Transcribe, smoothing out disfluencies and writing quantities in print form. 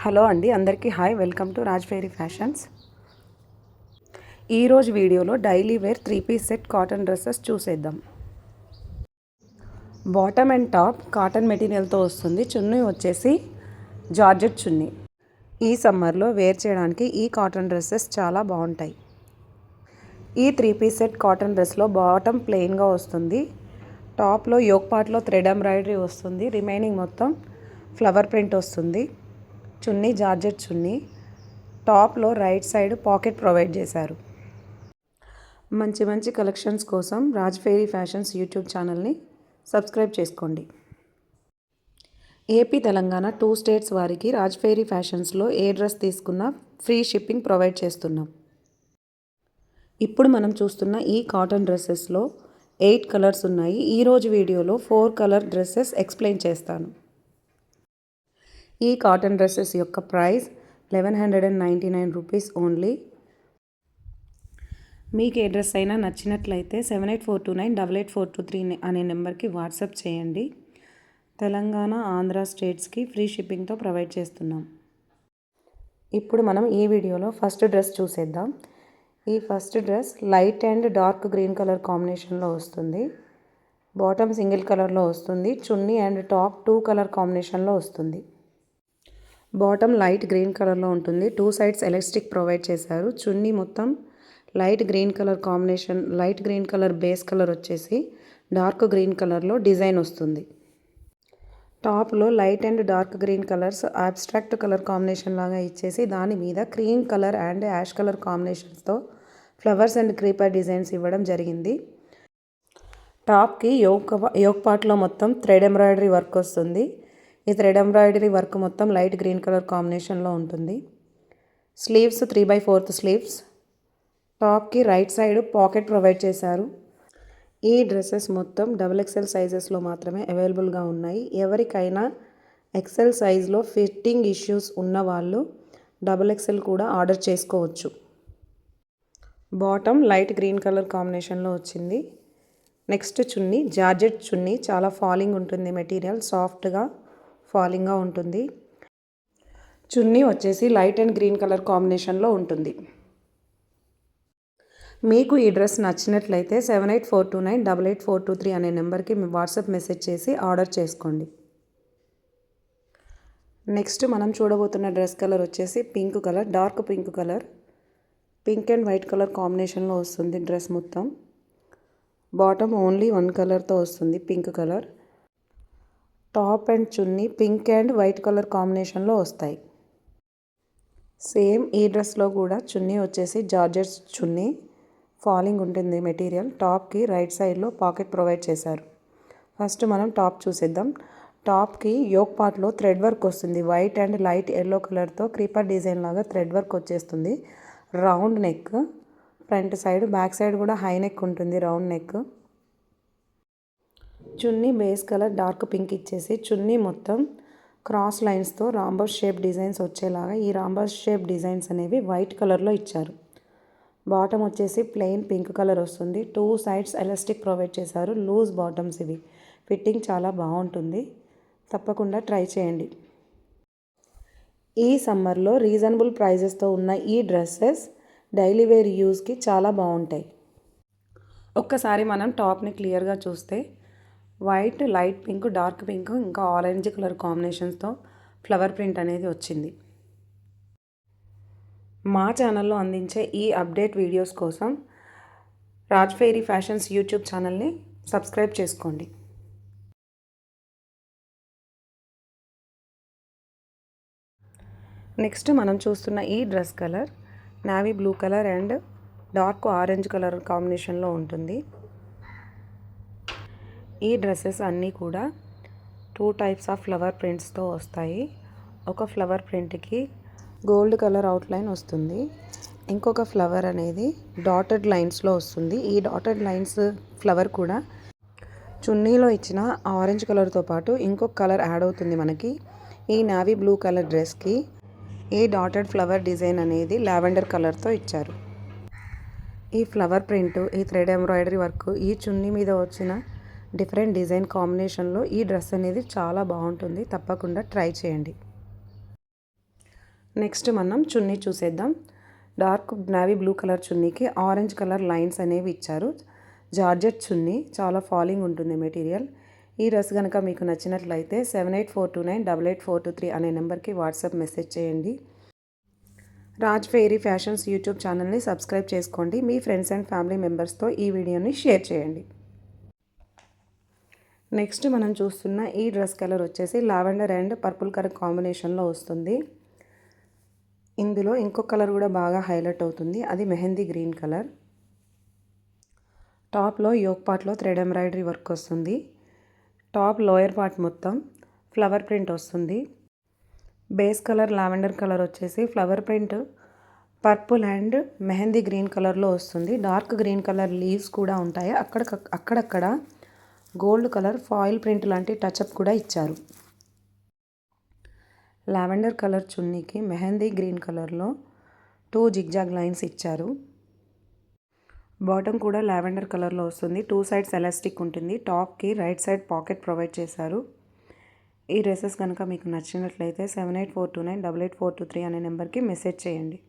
Hello అండి, అందరికీ hi. Welcome to Raj Fairy Fashions. ఈరోజు వీడియోలో daily wear three piece set cotton dresses చూసేద్దాం. బాటమ్ అండ్ టాప్ కాటన్ మెటీరియల్తో వస్తుంది. చున్నీ వచ్చేసి జార్జెట్ చున్నీ. ఈ సమ్మర్లో వేర్ చేయడానికి ఈ కాటన్ డ్రెస్సెస్ చాలా బాగుంటాయి. ఈ 3-పీస్ సెట్ కాటన్ డ్రెస్లో బాటమ్ ప్లెయిన్గా వస్తుంది. టాప్లో యోక్ పార్ట్లో థ్రెడ్ ఎంబ్రాయిడరీ వస్తుంది. రిమైనింగ్ మొత్తం ఫ్లవర్ ప్రింట్ వస్తుంది. చున్నీ జార్జెట్ చున్నీ. టాప్లో రైట్ సైడ్ పాకెట్ ప్రొవైడ్ చేశారు. మంచి మంచి కలెక్షన్స్ కోసం రాజ్ ఫెయిరీ ఫ్యాషన్స్ యూట్యూబ్ ఛానల్ని సబ్స్క్రైబ్ చేసుకోండి. ఏపీ తెలంగాణ 2 స్టేట్స్ వారికి రాజ్ ఫెయిరీ ఫ్యాషన్స్లో ఏ డ్రెస్ తీసుకున్నా ఫ్రీ షిప్పింగ్ ప్రొవైడ్ చేస్తున్నాం. ఇప్పుడు మనం చూస్తున్న ఈ కాటన్ డ్రెస్సెస్లో 8 కలర్స్ ఉన్నాయి. ఈరోజు వీడియోలో 4 కలర్ డ్రెస్సెస్ ఎక్స్ప్లెయిన్ చేస్తాను. ఈ కాటన్ డ్రెస్సెస్ యొక్క ప్రైస్ 1199 రూపీస్ ఓన్లీ. మీకు ఏ డ్రెస్ అయినా నచ్చినట్లయితే 7842988423 అనే నెంబర్కి వాట్సాప్ చేయండి. తెలంగాణ, ఆంధ్ర స్టేట్స్కి ఫ్రీ షిప్పింగ్తో ప్రొవైడ్ చేస్తున్నాం. ఇప్పుడు మనం ఈ వీడియోలో ఫస్ట్ డ్రెస్ చూసేద్దాం. ఈ first dress light and dark green colour కాంబినేషన్లో వస్తుంది. బాటమ్ సింగిల్ కలర్లో వస్తుంది. చున్నీ అండ్ టాప్ 2 కలర్ కాంబినేషన్లో వస్తుంది. బాటమ్ లైట్ గ్రీన్ కలర్లో ఉంటుంది. 2 సైడ్స్ ఎలాస్టిక్ ప్రొవైడ్ చేశారు. చున్నీ మొత్తం light green colour combination, light green colour base colour వచ్చేసి డార్క్ గ్రీన్ కలర్లో డిజైన్ వస్తుంది. టాప్లో light and dark green colours abstract colour combination లాగా ఇచ్చేసి దాని మీద cream colour and ash colour కాంబినేషన్స్తో ఫ్లవర్స్ అండ్ క్రీపర్ డిజైన్స్ ఇవ్వడం జరిగింది. టాప్కి యోక్ పార్ట్లో మొత్తం థ్రెడ్ ఎంబ్రాయిడరీ వర్క్ వస్తుంది. ఈ థ్రెడ్ ఎంబ్రాయిడరీ వర్క్ మొత్తం లైట్ గ్రీన్ కలర్ కాంబినేషన్లో ఉంటుంది. Sleeves 3/4 sleeves. టాప్కి రైట్ సైడ్ పాకెట్ ప్రొవైడ్ చేశారు. ఈ డ్రెస్సెస్ మొత్తం XXL సైజెస్లో మాత్రమే అవైలబుల్గా ఉన్నాయి. ఎవరికైనా XL సైజ్లో ఫిట్టింగ్ ఇష్యూస్ ఉన్న వాళ్ళు XXL కూడా ఆర్డర్ చేసుకోవచ్చు. బాటమ్ లైట్ గ్రీన్ కలర్ కాంబినేషన్లో వచ్చింది. నెక్స్ట్ చున్నీ జార్జెట్ చున్నీ. చాలా ఫాలింగ్ ఉంటుంది మెటీరియల్, సాఫ్ట్గా ఫాలింగ్గా ఉంటుంది. చున్నీ వచ్చేసి లైట్ అండ్ గ్రీన్ కలర్ కాంబినేషన్లో ఉంటుంది. మీకు ఈ డ్రెస్ నచ్చినట్లయితే 7842988423 అనే నెంబర్కి మీ వాట్సాప్ మెసేజ్ చేసి ఆర్డర్ చేసుకోండి. నెక్స్ట్ మనం చూడబోతున్న డ్రెస్ కలర్ వచ్చేసి pink colour, dark pink colour. Pink and white colour కాంబినేషన్లో వస్తుంది డ్రెస్ మొత్తం. బాటమ్ ఓన్లీ 1 కలర్తో వస్తుంది, pink colour. Top and chunni pink and white colour కాంబినేషన్లో వస్తాయి. సేమ్ ఈ డ్రెస్లో కూడా చున్నీ వచ్చేసి జార్జెట్ చున్నీ. ఫాలింగ్ ఉంటుంది మెటీరియల్. టాప్కి రైట్ సైడ్లో పాకెట్ ప్రొవైడ్ చేశారు. ఫస్ట్ మనం టాప్ చూసేద్దాం. టాప్కి యోక్ పార్ట్లో థ్రెడ్ వర్క్ వస్తుంది. వైట్ అండ్ లైట్ ఎల్లో కలర్తో క్రీపర్ డిజైన్ లాగా థ్రెడ్ వర్క్ వచ్చేస్తుంది. Round neck, front side, back side కూడా హై నెక్ ఉంటుంది, రౌండ్ నెక్. చున్నీ బేస్ కలర్ డార్క్ పింక్ ఇచ్చేసి చున్నీ మొత్తం క్రాస్ లైన్స్తో రాంబస్ షేప్ డిజైన్స్ వచ్చేలాగా ఈ రాంబస్ షేప్ డిజైన్స్ అనేవి వైట్ కలర్లో ఇచ్చారు. బాటమ్ వచ్చేసి ప్లెయిన్ పింక్ కలర్ వస్తుంది. 2 సైడ్స్ ఎలాస్టిక్ ప్రొవైడ్ చేశారు. లూజ్ బాటమ్స్ ఇవి. ఫిట్టింగ్ చాలా బాగుంటుంది, తప్పకుండా ట్రై చేయండి. ఈ సమ్మర్లో రీజనబుల్ ప్రైజెస్తో ఉన్న ఈ డ్రెస్సెస్ డైలీ వేర్ యూస్కి చాలా బాగుంటాయి. ఒక్కసారి మనం టాప్ని క్లియర్గా చూస్తే white, light pink, dark pink ఇంకా ఆరెంజ్ కలర్ కాంబినేషన్స్తో ఫ్లవర్ ప్రింట్ అనేది వచ్చింది. మా ఛానల్లో అందించే ఈ అప్డేట్ వీడియోస్ కోసం రాజ్ ఫెయిరీ ఫ్యాషన్స్ యూట్యూబ్ ఛానల్ని సబ్స్క్రైబ్ చేసుకోండి. నెక్స్ట్ మనం చూస్తున్న ఈ dress colour navy blue colour and dark orange colour కాంబినేషన్లో ఉంటుంది. ఈ డ్రెస్సెస్ అన్నీ కూడా 2 టైప్స్ ఆఫ్ ఫ్లవర్ ప్రింట్స్తో వస్తాయి. ఒక ఫ్లవర్ ప్రింట్కి గోల్డ్ కలర్ అవుట్లైన్ వస్తుంది. ఇంకొక ఫ్లవర్ అనేది డాటెడ్ లైన్స్లో వస్తుంది. ఈ డాటెడ్ లైన్స్ ఫ్లవర్ కూడా చున్నీలో ఇచ్చిన ఆరెంజ్ కలర్తో పాటు ఇంకొక కలర్ యాడ్ అవుతుంది మనకి. ఈ నావీ బ్లూ కలర్ డ్రెస్కి ఈ డాటెడ్ ఫ్లవర్ డిజైన్ అనేది లావెండర్ కలర్తో ఇచ్చారు. ఈ ఫ్లవర్ ప్రింట్, ఈ థ్రెడ్ ఎంబ్రాయిడరీ వర్క్, ఈ చున్నీ మీద వచ్చిన డిఫరెంట్ డిజైన్ కాంబినేషన్లో ఈ డ్రెస్ అనేది చాలా బాగుంటుంది, తప్పకుండా ట్రై చేయండి. నెక్స్ట్ మనం చున్నీ చూసేద్దాం. డార్క్ నేవీ బ్లూ కలర్ చున్నీకి ఆరెంజ్ కలర్ లైన్స్ అనేవి ఇచ్చారు. జార్జెట్ చున్నీ, చాలా ఫాలింగ్ ఉంటుంది మెటీరియల్. ఈ డ్రెస్ కనుక మీకు నచ్చినట్లయితే 7842988423 అనే నెంబర్కి వాట్సాప్ మెసేజ్ చేయండి. రాజ్ ఫెయిరీ ఫ్యాషన్స్ యూట్యూబ్ ఛానల్ని సబ్స్క్రైబ్ చేసుకోండి. మీ ఫ్రెండ్స్ అండ్ ఫ్యామిలీ మెంబర్స్తో ఈ వీడియోని షేర్ చేయండి. నెక్స్ట్ మనం చూస్తున్న ఈ డ్రెస్ కలర్ వచ్చేసి లావెండర్ అండ్ పర్పుల్ కలర్ కాంబినేషన్లో వస్తుంది. ఇందులో ఇంకో కలర్ కూడా బాగా హైలైట్ అవుతుంది, అది మెహందీ గ్రీన్ కలర్. టాప్లో యోక్ పార్ట్లో థ్రెడ్ ఎంబ్రాయిడరీ వర్క్ వస్తుంది. టాప్ లోయర్ పార్ట్ మొత్తం ఫ్లవర్ ప్రింట్ వస్తుంది. బేస్ కలర్ లావెండర్ కలర్ వచ్చేసి flower print purple and mehndi green కలర్లో వస్తుంది. డార్క్ గ్రీన్ కలర్ లీవ్స్ కూడా ఉంటాయి. అక్కడక్కడ గోల్డ్ కలర్ ఫాయిల్ ప్రింట్ లాంటి టచ్అప్ కూడా ఇచ్చారు. లావెండర్ కలర్ చున్నీకి మెహందీ గ్రీన్ కలర్లో 2 జిగ్జాగ్ లైన్స్ ఇచ్చారు. బాటమ్ కూడా లావెండర్ కలర్లో వస్తుంది. 2 సైడ్స్ ఎలాస్టిక్ ఉంటుంది. టాప్కి రైట్ సైడ్ పాకెట్ ప్రొవైడ్ చేశారు. ఈ డ్రెస్సెస్ కనుక మీకు నచ్చినట్లయితే 7842988423 అనే నెంబర్కి మెసేజ్ చేయండి.